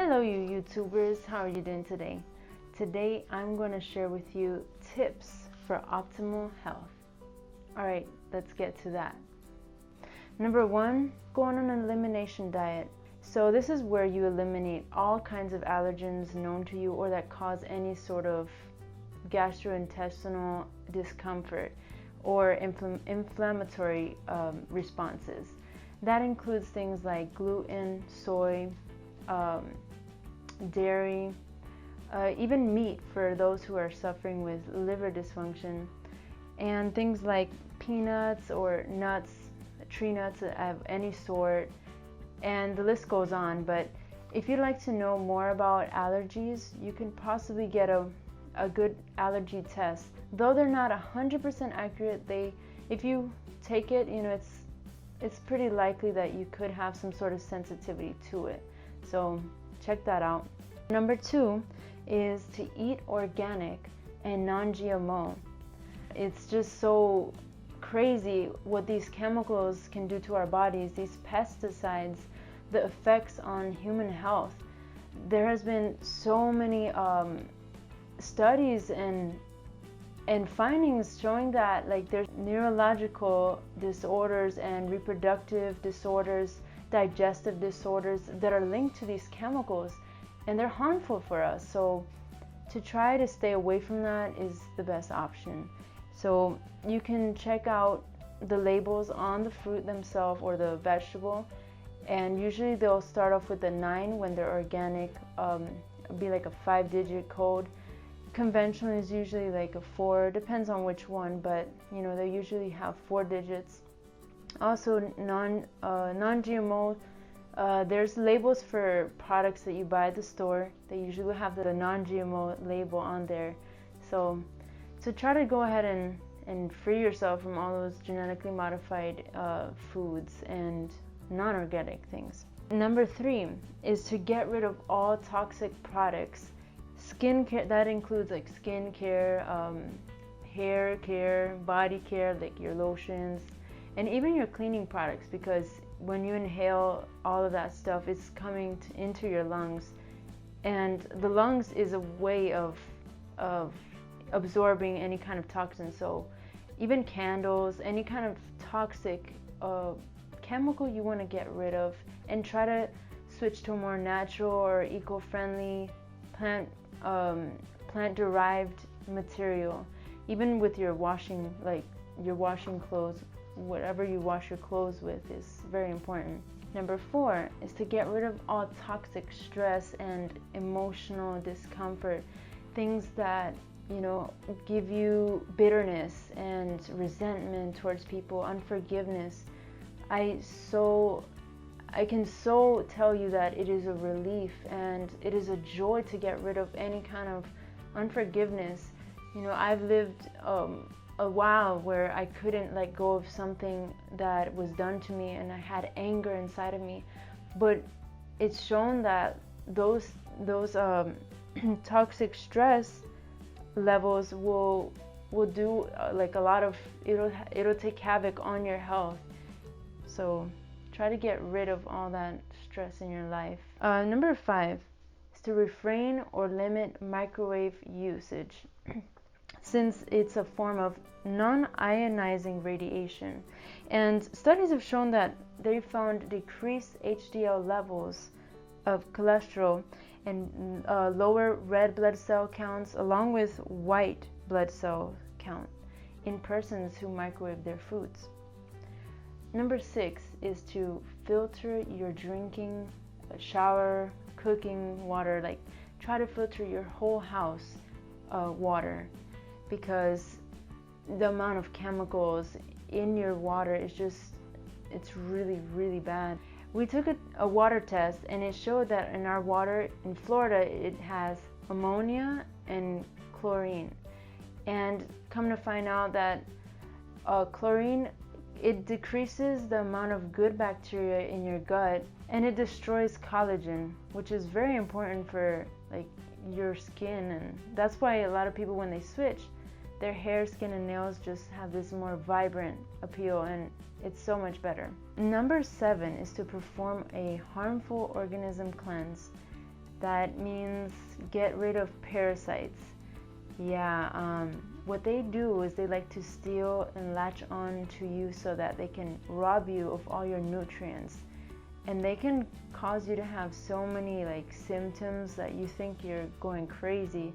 Hello you YouTubers, how are you doing today? Today I'm going to share with you tips for optimal health. Alright, let's get to that. Number 1, go on an elimination diet. So this is where you eliminate all kinds of allergens known to you or that cause any sort of gastrointestinal discomfort or inflammatory responses. That includes things like gluten, soy, dairy, even meat for those who are suffering with liver dysfunction, and things like peanuts or nuts, tree nuts of any sort, and the list goes on. But if you'd like to know more about allergies, you can possibly get a good allergy test. Though they're not 100% accurate, if you take it, it's pretty likely that you could have some sort of sensitivity to it. So check that out. Number 2 is to eat organic and non-GMO. It's just so crazy what these chemicals can do to our bodies, these pesticides, the effects on human health. There has been so many studies and findings showing that there's neurological disorders and reproductive disorders, digestive disorders that are linked to these chemicals, and they're harmful for us. So to try to stay away from that is the best option. So you can check out the labels on the fruit themselves or the vegetable, and usually they'll start off with a 9 when they're organic. It'll be like a 5-digit code. Conventional is usually like a 4, depends on which one, but they usually have 4 digits. Also non-GMO, there's labels for products that you buy at the store. They usually have the non-GMO label on there. So try to go ahead and free yourself from all those genetically modified foods and non-organic things. Number 3 is to get rid of all toxic products. Skincare, that includes like skin care, hair care, body care, like your lotions, and even your cleaning products, because when you inhale all of that stuff, it's coming into your lungs, and the lungs is a way of absorbing any kind of toxin. So even candles, any kind of toxic chemical you want to get rid of, and try to switch to a more natural or eco-friendly plant-derived material. Even with your washing, your washing clothes, whatever you wash your clothes with is very important. Number 4 is to get rid of all toxic stress and emotional discomfort, things that give you bitterness and resentment towards people, unforgiveness. I can so tell you that it is a relief and it is a joy to get rid of any kind of unforgiveness. I've lived a while where I couldn't let go of something that was done to me, and I had anger inside of me. But it's shown that those toxic stress levels will do a lot of, it'll take havoc on your health. So try to get rid of all that stress in your life. Number 5 is to refrain or limit microwave usage, since it's a form of non-ionizing radiation. And studies have shown that they found decreased HDL levels of cholesterol and lower red blood cell counts, along with white blood cell count, in persons who microwave their foods. Number 6 is to filter your drinking, shower, cooking water. Try to filter your whole house water, because the amount of chemicals in your water is it's really, really bad. We took a water test, and it showed that in our water in Florida, it has ammonia and chlorine. And come to find out that chlorine, it decreases the amount of good bacteria in your gut, and it destroys collagen, which is very important for your skin. And that's why a lot of people, when they switch, their hair, skin, and nails just have this more vibrant appeal, and it's so much better. Number 7 is to perform a harmful organism cleanse. That means get rid of parasites. Yeah, what they do is they like to steal and latch on to you so that they can rob you of all your nutrients. And they can cause you to have so many like symptoms that you think you're going crazy,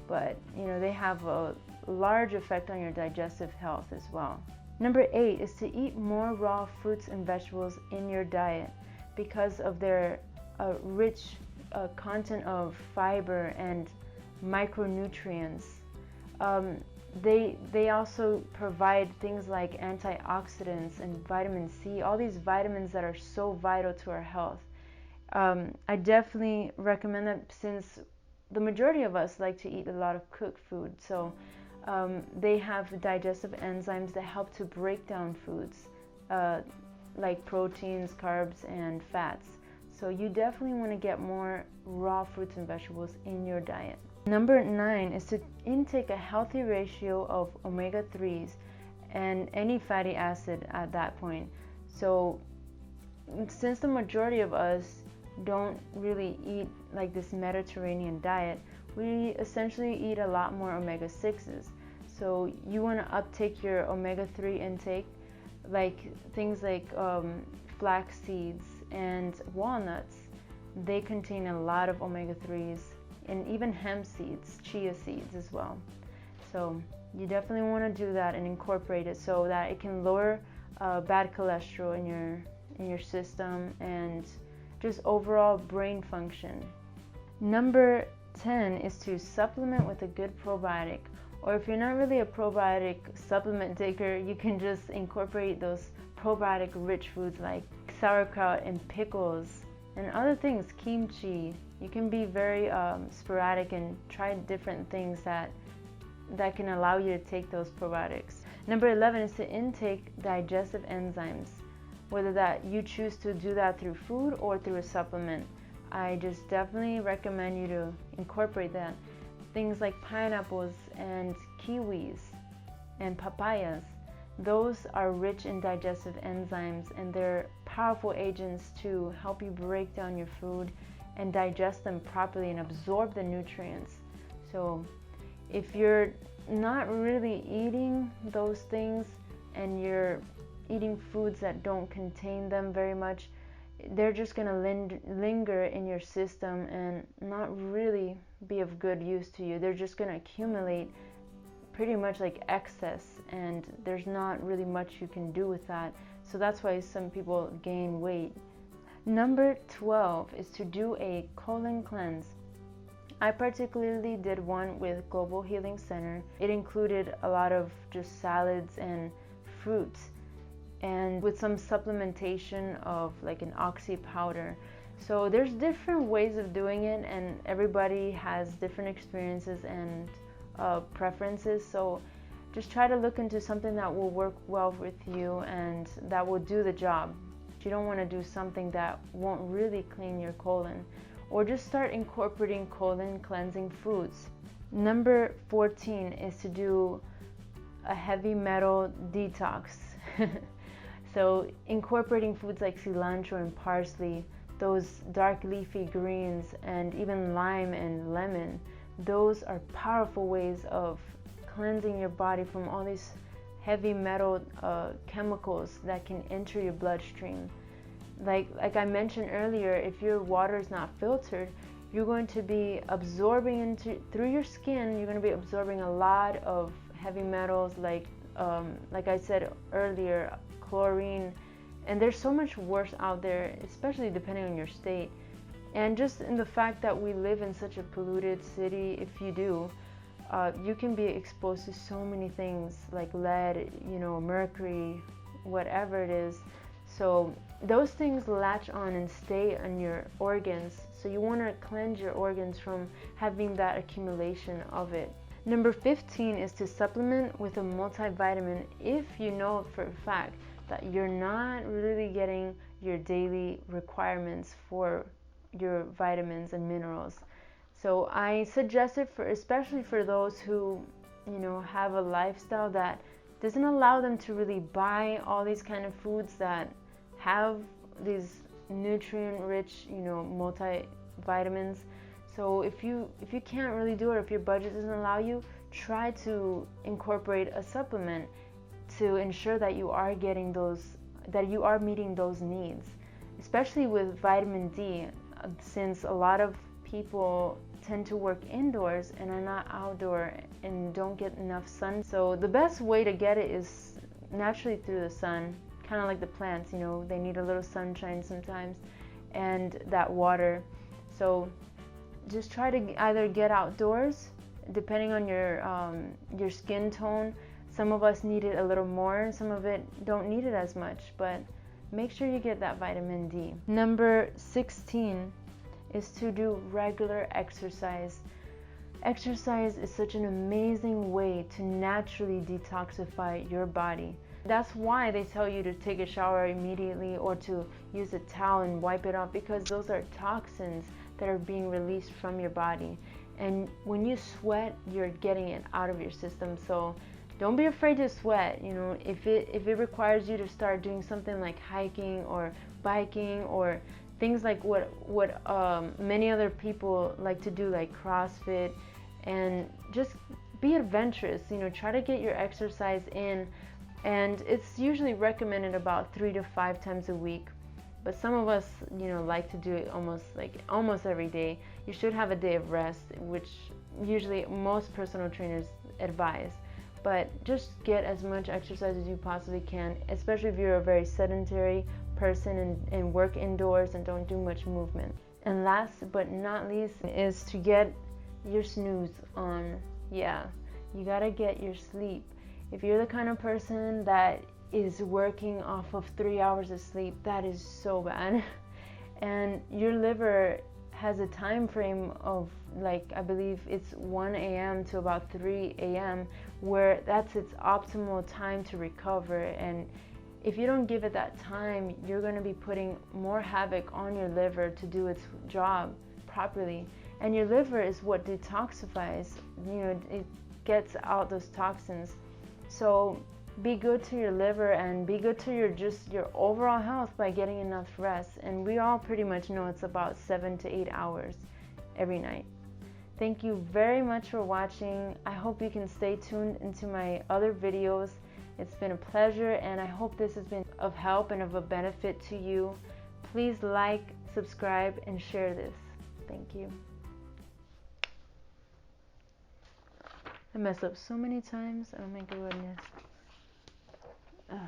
but they have a large effect on your digestive health as well. Number 8 is to eat more raw fruits and vegetables in your diet because of their rich content of fiber and micronutrients. They also provide things like antioxidants and vitamin C, all these vitamins that are so vital to our health. I definitely recommend that since the majority of us like to eat a lot of cooked food. So they have digestive enzymes that help to break down foods like proteins, carbs, and fats. So you definitely want to get more raw fruits and vegetables in your diet. Number 9 is to intake a healthy ratio of omega-3s and any fatty acid at that point. So since the majority of us don't really eat like this Mediterranean diet, we essentially eat a lot more omega-6s. So you want to uptake your omega-3 intake, like things like flax seeds and walnuts. They contain a lot of omega-3s, and even hemp seeds, chia seeds as well. So you definitely want to do that and incorporate it so that it can lower bad cholesterol in your system and just overall brain function. Number 10 is to supplement with a good probiotic, or if you're not really a probiotic supplement taker, you can just incorporate those probiotic rich foods like sauerkraut and pickles and other things, kimchi. You can be very sporadic and try different things that can allow you to take those probiotics. Number 11 is to intake digestive enzymes, whether that you choose to do that through food or through a supplement. I just definitely recommend you to incorporate that. Things like pineapples and kiwis and papayas, those are rich in digestive enzymes, and they're powerful agents to help you break down your food and digest them properly and absorb the nutrients. So if you're not really eating those things and you're eating foods that don't contain them very much, they're just going to linger in your system and not really be of good use to you. They're just going to accumulate pretty much like excess, and there's not really much you can do with that. So that's why some people gain weight. Number 12 is to do a colon cleanse. I particularly did one with Global Healing Center. It included a lot of just salads and fruits, and with some supplementation of like an oxy powder. So there's different ways of doing it, and everybody has different experiences and preferences. So just try to look into something that will work well with you and that will do the job. You don't want to do something that won't really clean your colon, or just start incorporating colon cleansing foods. Number 14 is to do a heavy metal detox. So incorporating foods like cilantro and parsley, those dark leafy greens, and even lime and lemon, those are powerful ways of cleansing your body from all these heavy metal chemicals that can enter your bloodstream. Like I mentioned earlier, if your water is not filtered, you're going to be absorbing through your skin, you're going to be absorbing a lot of heavy metals like I said earlier, chlorine, and there's so much worse out there, especially depending on your state. And just in the fact that we live in such a polluted city, if you do, you can be exposed to so many things like lead, mercury, whatever it is. So those things latch on and stay on your organs. So you want to cleanse your organs from having that accumulation of it. Number 15 is to supplement with a multivitamin if you know for a fact that you're not really getting your daily requirements for your vitamins and minerals. So I suggest it especially for those who, have a lifestyle that doesn't allow them to really buy all these kind of foods that have these nutrient-rich, multivitamins. So if you can't really do it, or if your budget doesn't allow you, try to incorporate a supplement to ensure that you are getting that you are meeting those needs, especially with vitamin D, since a lot of people tend to work indoors and are not outdoor and don't get enough sun. So the best way to get it is naturally through the sun, kind of like the plants, you know, they need a little sunshine sometimes, and that water. So just try to either get outdoors, depending on your skin tone. Some of us need it a little more, some of it don't need it as much, but make sure you get that vitamin D. Number 16 is to do regular exercise. Exercise is such an amazing way to naturally detoxify your body. That's why they tell you to take a shower immediately or to use a towel and wipe it off, because those are toxins that are being released from your body. And when you sweat, you're getting it out of your system. So don't be afraid to sweat. You know, if it requires you to start doing something like hiking or biking or things like what many other people like to do, like CrossFit, and just be adventurous. You know, try to get your exercise in, and it's usually recommended about 3 to 5 times a week. But some of us, you know, like to do it almost every day. You should have a day of rest, which usually most personal trainers advise. But just get as much exercise as you possibly can, especially if you're a very sedentary person and work indoors and don't do much movement. And last but not least is to get your snooze on. Yeah, you gotta get your sleep. If you're the kind of person that is working off of 3 hours of sleep, that is so bad. And your liver has a time frame of, like, I believe it's 1 a.m. to about 3 a.m. where that's its optimal time to recover. And if you don't give it that time, you're going to be putting more havoc on your liver to do its job properly. And your liver is what detoxifies, you know, it gets out those toxins. So be good to your liver and be good to your overall health by getting enough rest. And we all pretty much know it's about 7 to 8 hours every night. Thank you very much for watching. I hope you can stay tuned into my other videos. It's been a pleasure, and I hope this has been of help and of a benefit to you. Please like, subscribe, and share this. Thank you. I mess up so many times. Oh my goodness. Ugh.